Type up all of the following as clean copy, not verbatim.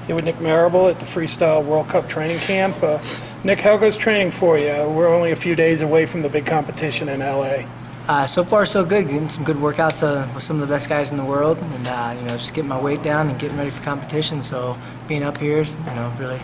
Here with Nick Marable at the Freestyle World Cup training camp. Nick, how goes training for you? We're only a few days away from the big competition in LA. So far, so good. Getting some good workouts with some of the best guys in the world, and just getting my weight down and getting ready for competition. So being up here is, really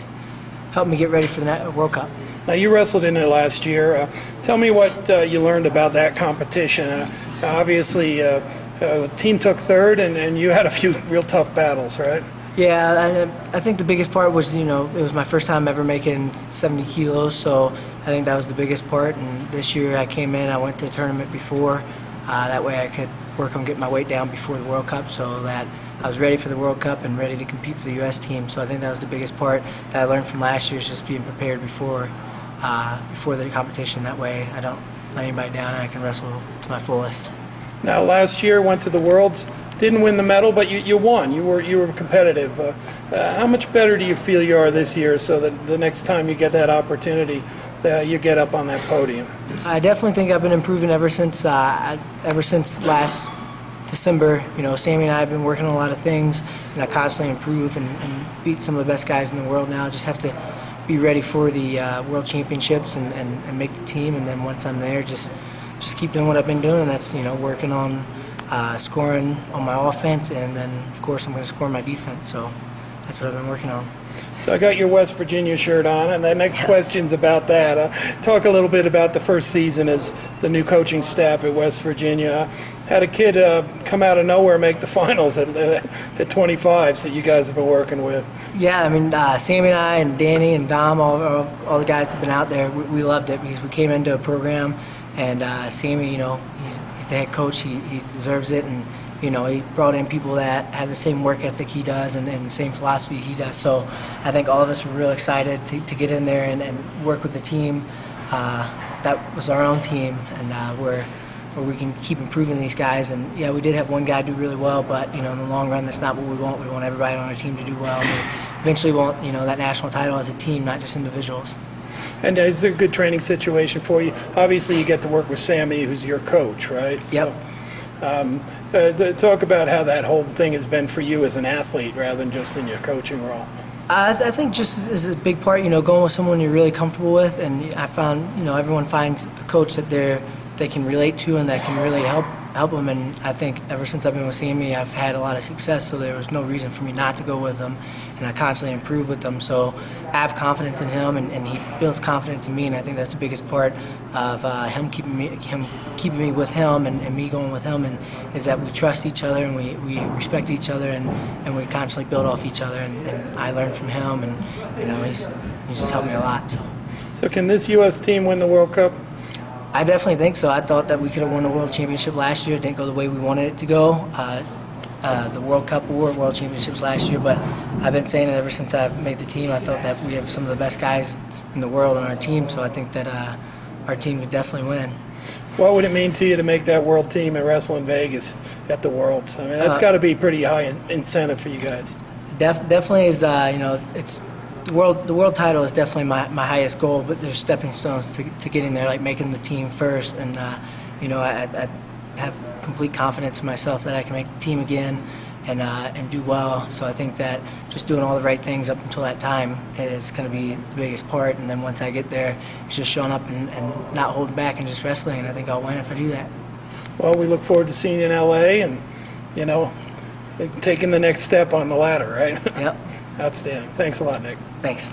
helped me get ready for the World Cup. Now, you wrestled in it last year. Tell me what you learned about that competition. Obviously, the team took third, and you had a few real tough battles, right? Yeah, I think the biggest part was, it was my first time ever making 70 kilos, so I think that was the biggest part. And this year I came in, I went to the tournament before, that way I could work on getting my weight down before the World Cup so that I was ready for the World Cup and ready to compete for the U.S. team. So I think that was the biggest part that I learned from last year, is just being prepared before the competition. That way I don't let anybody down and I can wrestle to my fullest. Now, last year went to the Worlds. Didn't win the medal, but you won. You were competitive. How much better do you feel you are this year, so that the next time you get that opportunity, you get up on that podium? I definitely think I've been improving ever since last December. Sammy and I have been working on a lot of things, and I constantly improve and beat some of the best guys in the world now. I just have to be ready for the World Championships and make the team, and then once I'm there, just keep doing what I've been doing. And that's working on scoring on my offense, and then of course I'm going to score my defense. So that's what I've been working on. So I got your West Virginia shirt on, and the next question's about that. Talk a little bit about the first season as the new coaching staff at West Virginia. Had a kid come out of nowhere make the finals at 25 that you guys have been working with. Yeah, Sammy and I and Danny and Dom, all the guys that have been out there, we loved it because we came into a program, and Sammy, he's the head coach, he deserves it, and he brought in people that have the same work ethic he does and the same philosophy he does. So I think all of us were real excited to get in there and work with the team that was our own team, and where we can keep improving these guys. And yeah, we did have one guy do really well, but in the long run, that's not what we want. We want everybody on our team to do well, and we eventually want that national title as a team, not just individuals. And it's a good training situation for you. Obviously, you get to work with Sammy, who's your coach, right? Yep. So, talk about how that whole thing has been for you as an athlete rather than just in your coaching role. I think just is a big part, going with someone you're really comfortable with, and I found, everyone finds a coach that they can relate to and that can really help them. And I think ever since I've been with Sammy, I've had a lot of success, so there was no reason for me not to go with him, and I constantly improve with them. So I have confidence in him, and he builds confidence in me, and I think that's the biggest part of him keeping me with him and me going with him, and is that we trust each other and we respect each other, and we constantly build off each other, and I learn from him, and he's just helped me a lot. So can this U.S. team win the World Cup? I definitely think so. I thought that we could have won the World Championship last year. It didn't go the way we wanted it to go. The World Cup or World Championships last year, but I've been saying it ever since I've made the team. I thought that we have some of the best guys in the world on our team, so I think that our team could definitely win. What would it mean to you to make that world team and wrestle in Vegas at the Worlds? That's got to be pretty high incentive for you guys. Definitely is. It's the world title is definitely my highest goal, but there's stepping stones to getting there, like making the team first, and I have complete confidence in myself that I can make the team again and do well. So I think that just doing all the right things up until that time is going to be the biggest part, and then once I get there, it's just showing up and not holding back and just wrestling, and I think I'll win if I do that. Well, we look forward to seeing you in LA and taking the next step on the ladder, right? Yep. Outstanding. Thanks a lot, Nick. Thanks.